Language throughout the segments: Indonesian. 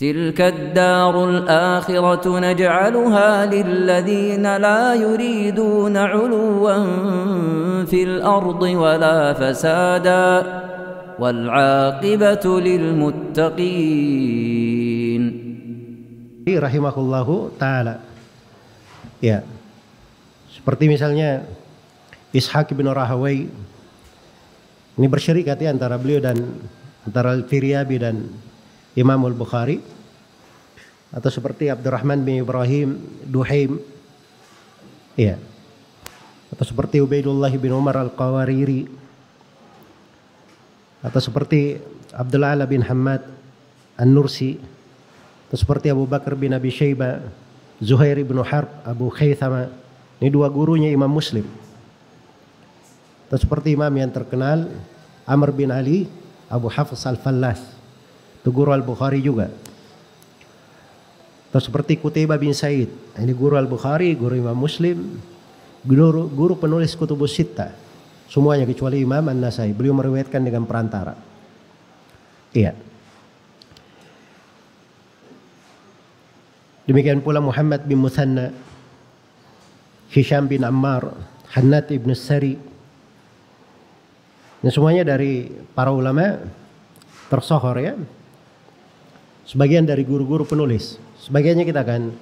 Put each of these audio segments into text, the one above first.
تلك الدار الآخرة نجعلها للذين لا يريدون علوا في الأرض ولا فسادا والعاقبة للمتقين. Rahimahullahu ta'ala. Ya, seperti misalnya Ishaq bin Rahawai ini bersyarikat ya antara beliau dan antara Al-Firyabi dan Imam Al-Bukhari, atau seperti Abdurrahman bin Ibrahim Duhaim, ya, atau seperti Ubaidullah bin Umar Al-Qawariri, atau seperti Abdul Ala bin Hamad An-Nursi, atau seperti Abu Bakar bin Abi Syaibah, Zuhair bin Harb, Abu Khaythama. Ini dua gurunya Imam Muslim. Atau seperti imam yang terkenal Amr bin Ali Abu Hafs Al-Fallas, itu guru Al-Bukhari juga. Atau seperti Qutaibah bin Said, ini guru Al-Bukhari, guru Imam Muslim, guru penulis Kutubus Sittah, semuanya kecuali Imam An-Nasai. Beliau meriwayatkan dengan perantara. Iya. Demikian pula Muhammad bin Muthanna, Hisham bin Ammar, Hannad ibn Sari. Ini semuanya dari para ulama tersohor ya. Sebagian dari guru-guru penulis. Sebagiannya kita akan,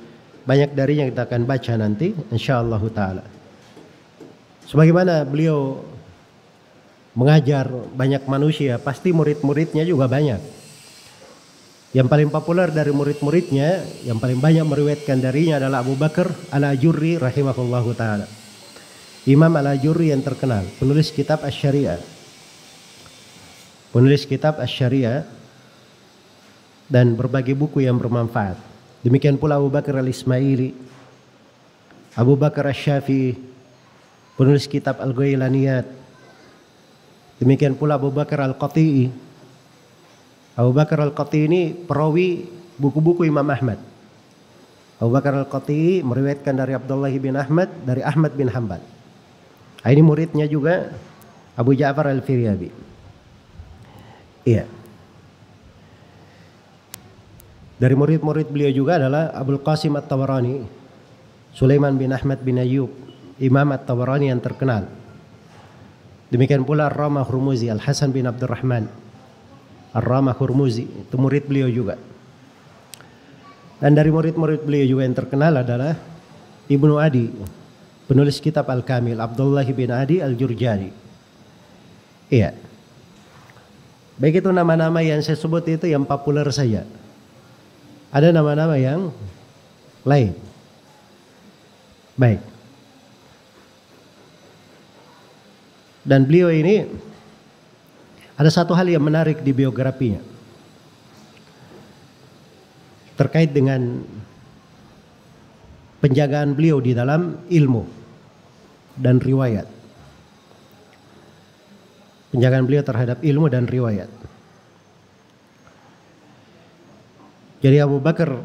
banyak darinya kita akan baca nanti insyaallah ta'ala. Sebagaimana beliau mengajar banyak manusia, pasti murid-muridnya juga banyak. Yang paling populer dari murid-muridnya, yang paling banyak meriwayatkan darinya adalah Abu Bakar Al-Ajurri rahimahullahu ta'ala. Imam Al-Ajurri yang terkenal, penulis kitab Asy-Syariah. Penulis kitab Asy-Syariah dan berbagai buku yang bermanfaat. Demikian pula Abu Bakar Al-Ismaili, Abu Bakar Asy-Syafi'i, penulis kitab Al-Ghailaniyat. Demikian pula Abu Bakar Al-Qati'i. Abu Bakar Al-Qati'i ini perawi buku-buku Imam Ahmad. Abu Bakar Al-Qati'i meriwayatkan dari Abdullah bin Ahmad, dari Ahmad bin Hanbal. Ini muridnya juga Abu Ja'far Al-Firyabi. Iya. Dari murid-murid beliau juga adalah Abul Qasim At-Tabarani, Sulaiman bin Ahmad bin Ayyub, Imam At-Tabarani yang terkenal. Demikian pula Ar-Ramah Hurmuzi, Al-Hasan bin Abdurrahman Ar-Ramah Hurmuzi, itu murid beliau juga. Dan dari murid-murid beliau juga yang terkenal adalah Ibnu Adi, penulis kitab Al-Kamil, Abdullah bin Adi Al-Jurjani. Iya. Baik, itu nama-nama yang saya sebut itu yang populer saja. Ada nama-nama yang lain. Baik. Dan beliau ini ada satu hal yang menarik di biografinya terkait dengan penjagaan beliau di dalam ilmu dan riwayat. Penjagaan beliau terhadap ilmu dan riwayat. Jadi Abu Bakar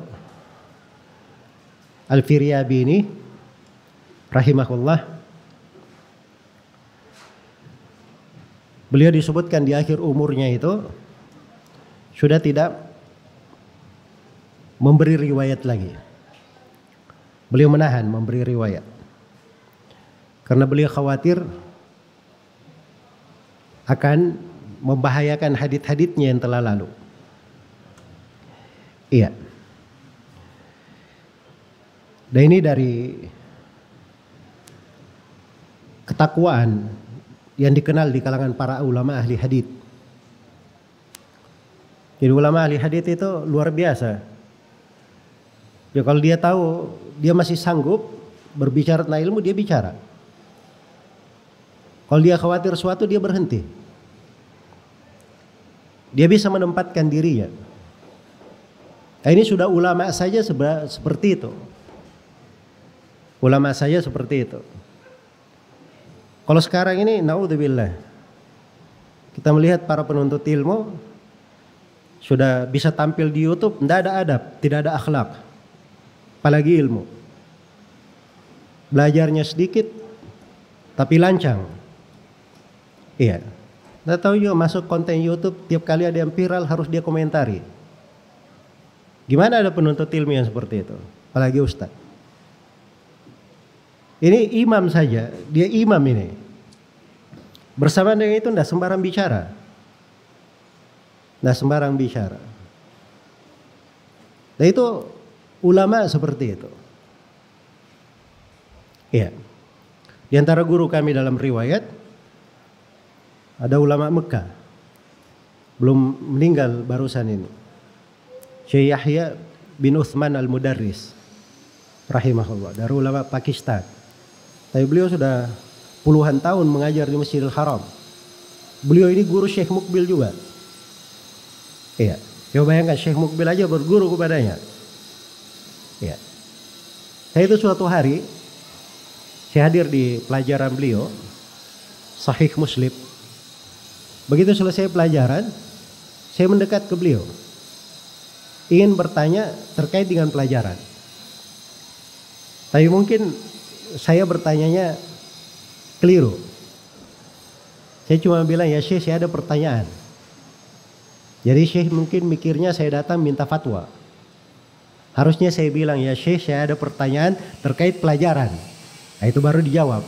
Al-Firyabi ini rahimahullah, beliau disebutkan di akhir umurnya itu sudah tidak memberi riwayat lagi. Beliau menahan memberi riwayat karena beliau khawatir akan membahayakan hadits-haditsnya yang telah lalu. Iya. Dan ini dari ketakwaan yang dikenal di kalangan para ulama ahli hadits. Jadi ulama ahli hadits itu luar biasa. Ya kalau dia tahu dia masih sanggup berbicara tentang ilmu, dia bicara. Kalau dia khawatir sesuatu, dia berhenti. Dia bisa menempatkan dirinya. Nah, ini sudah ulama saja seperti itu. Ulama saja seperti itu. Kalau sekarang ini, naudzubillah, kita melihat para penuntut ilmu sudah bisa tampil di YouTube, tidak ada adab, tidak ada akhlak, apalagi ilmu. Belajarnya sedikit, tapi lancang. Iya. Tidak tahu juga masuk konten YouTube, tiap kali ada yang viral harus dia komentari. Gimana ada penuntut ilmu yang seperti itu? Apalagi ustaz. Ini imam saja, dia imam ini. Bersamaan dengan itu tidak sembarang bicara. Tidak sembarang bicara. Dan itu ulama seperti itu. Iya. Di antara guru kami dalam riwayat ada ulama Mekah. Belum meninggal barusan ini. Syekh Yahya bin Uthman al-Mudarris rahimahullah, dari ulama Pakistan. Tapi beliau sudah puluhan tahun mengajar di Masjidil Haram. Beliau ini guru Syekh Mukbil juga. Iya. Coba bayangkan Syekh Mukbil aja berguru kepadanya. Iya. Saya itu suatu hari saya hadir di pelajaran beliau Sahih Muslim. Begitu selesai pelajaran, saya mendekat ke beliau, ingin bertanya terkait dengan pelajaran. Tapi mungkin saya bertanyanya keliru. Saya cuma bilang, ya Syekh, saya ada pertanyaan. Jadi Syekh mungkin mikirnya saya datang minta fatwa. Harusnya saya bilang, ya Syekh, saya ada pertanyaan terkait pelajaran. Nah, itu baru dijawab.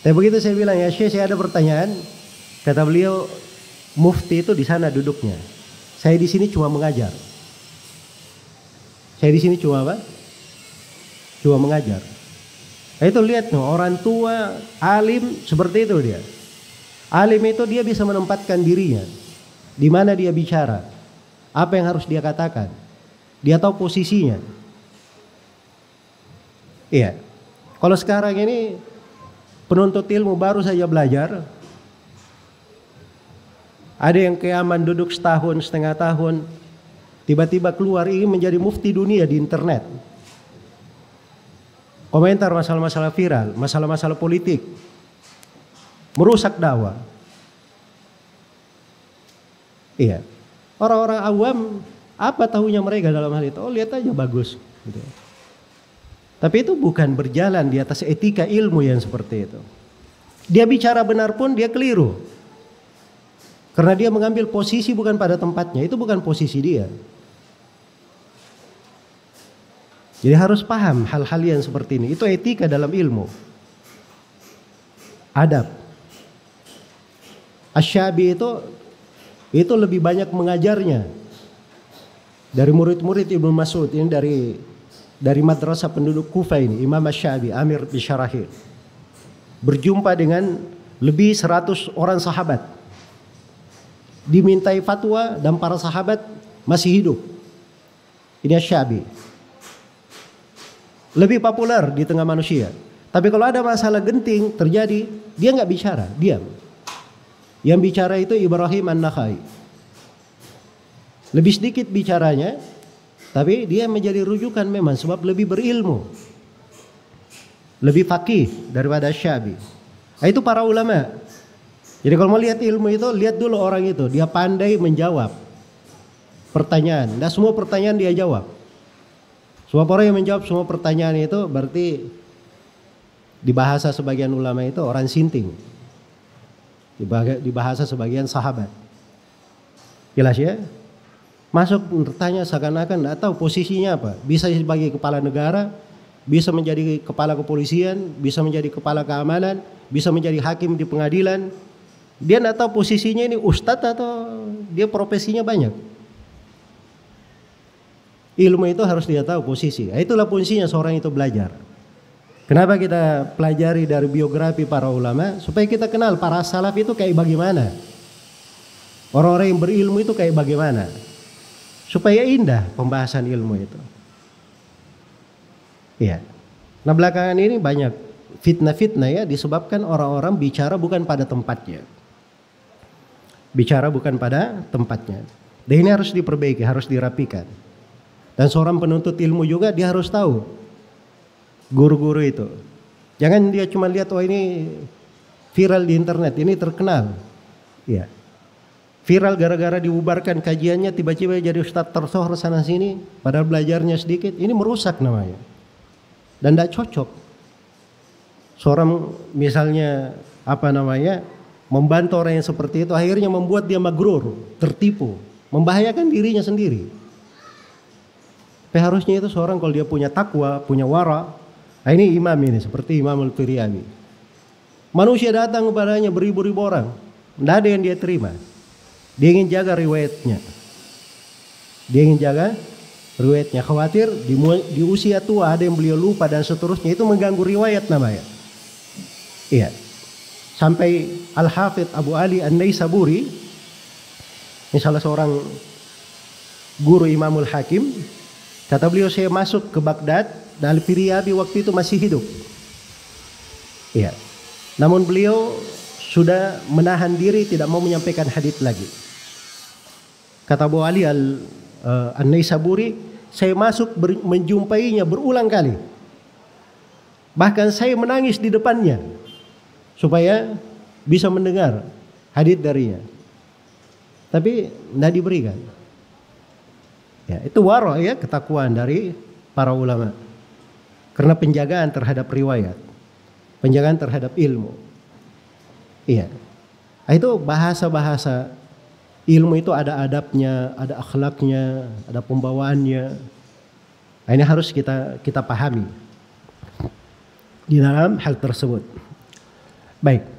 Tapi begitu saya bilang, ya Syekh, saya ada pertanyaan. Kata beliau, mufti itu di sana duduknya. Saya di sini cuma mengajar. Saya di sini cuma apa? Cuma mengajar. Nah, itu lihat tuh, orang tua, alim seperti itu dia. Alim itu dia bisa menempatkan dirinya. Di mana dia bicara. Apa yang harus dia katakan. Dia tahu posisinya. Iya. Kalau sekarang ini penuntut ilmu baru saja belajar. Ada yang keaman duduk setahun, setengah tahun. Tiba-tiba keluar ingin menjadi mufti dunia di internet. Komentar masalah-masalah viral, masalah-masalah politik, merusak dakwah. Iya, orang-orang awam apa tahunya mereka dalam hal itu? Oh, lihat aja bagus. Gitu. Tapi itu bukan berjalan di atas etika ilmu yang seperti itu. Dia bicara benar pun dia keliru, karena dia mengambil posisi bukan pada tempatnya. Itu bukan posisi dia. Jadi harus paham hal-hal yang seperti ini. Itu etika dalam ilmu. Adab. Asy-Syabi itu lebih banyak mengajarnya dari murid-murid Ibnu Mas'ud. Ini dari madrasah penduduk Kufah ini, Imam Asy-Syabi, Amir bin Syarahil. Berjumpa dengan lebih 100 orang sahabat. Dimintai fatwa dan para sahabat masih hidup. Ini Asy-Syabi. Lebih populer di tengah manusia. Tapi kalau ada masalah genting terjadi, dia nggak bicara, diam. Yang bicara itu Ibrahim An-Nakhai. Lebih sedikit bicaranya, tapi dia menjadi rujukan memang sebab lebih berilmu, lebih faqih daripada Asy-Syabi. Nah, itu para ulama. Jadi kalau mau lihat ilmu itu, lihat dulu orang itu, dia pandai menjawab pertanyaan. Nah, semua pertanyaan dia jawab. Semua orang yang menjawab semua pertanyaan itu berarti di bahasa sebagian ulama itu orang sinting. Di bahasa sebagian sahabat. Jelas ya? Masuk bertanya seakan-akan tidak tahu posisinya apa. Bisa sebagai kepala negara, bisa menjadi kepala kepolisian, bisa menjadi kepala keamanan, bisa menjadi hakim di pengadilan. Dia tidak tahu posisinya ini ustadz atau dia profesinya banyak. Ilmu itu harus dia tahu posisi. Itulah fungsinya seorang itu belajar. Kenapa kita pelajari dari biografi para ulama? Supaya kita kenal para salaf itu kayak bagaimana. Orang-orang yang berilmu itu kayak bagaimana. Supaya indah pembahasan ilmu itu. Iya. Nah, belakangan ini banyak fitnah-fitnah ya, disebabkan orang-orang bicara bukan pada tempatnya. Bicara bukan pada tempatnya. Dan ini harus diperbaiki, harus dirapikan. Dan seorang penuntut ilmu juga dia harus tahu guru-guru itu. Jangan dia cuma lihat, oh ini viral di internet, ini terkenal. Ya. Viral gara-gara dibubarkan kajiannya, tiba-tiba jadi ustadz tersohor sana sini, padahal belajarnya sedikit. Ini merusak namanya. Dan tidak cocok. Seorang misalnya membantu orang yang seperti itu, akhirnya membuat dia magrur, tertipu, membahayakan dirinya sendiri. Tapi harusnya itu seorang kalau dia punya takwa, punya wara. Nah ini imam ini, seperti Imam Al-Firyabi. Manusia datang kepadanya beribu-ribu orang. Tidak ada yang dia terima. Dia ingin jaga riwayatnya. Dia ingin jaga riwayatnya. Khawatir di usia tua ada yang beliau lupa dan seterusnya. Itu mengganggu riwayat namanya. Iya. Sampai Al-Hafidh Abu Ali An-Naisaburi, ini salah seorang guru Imamul Hakim, kata beliau, saya masuk ke Baghdad dan Al-Firyabi waktu itu masih hidup. Iya. Namun beliau sudah menahan diri, tidak mau menyampaikan hadits lagi. Kata Abu Ali An-Naisaburi, saya masuk menjumpainya berulang kali. Bahkan saya menangis di depannya supaya bisa mendengar hadits darinya. Tapi tidak diberikan. Ya, itu waro ya, ketakwaan dari para ulama. Karena penjagaan terhadap riwayat, penjagaan terhadap ilmu. Iya. Itu bahasa-bahasa ilmu itu ada adabnya, ada akhlaknya, ada pembawaannya. Nah, ini harus kita pahami di dalam hal tersebut. Baik.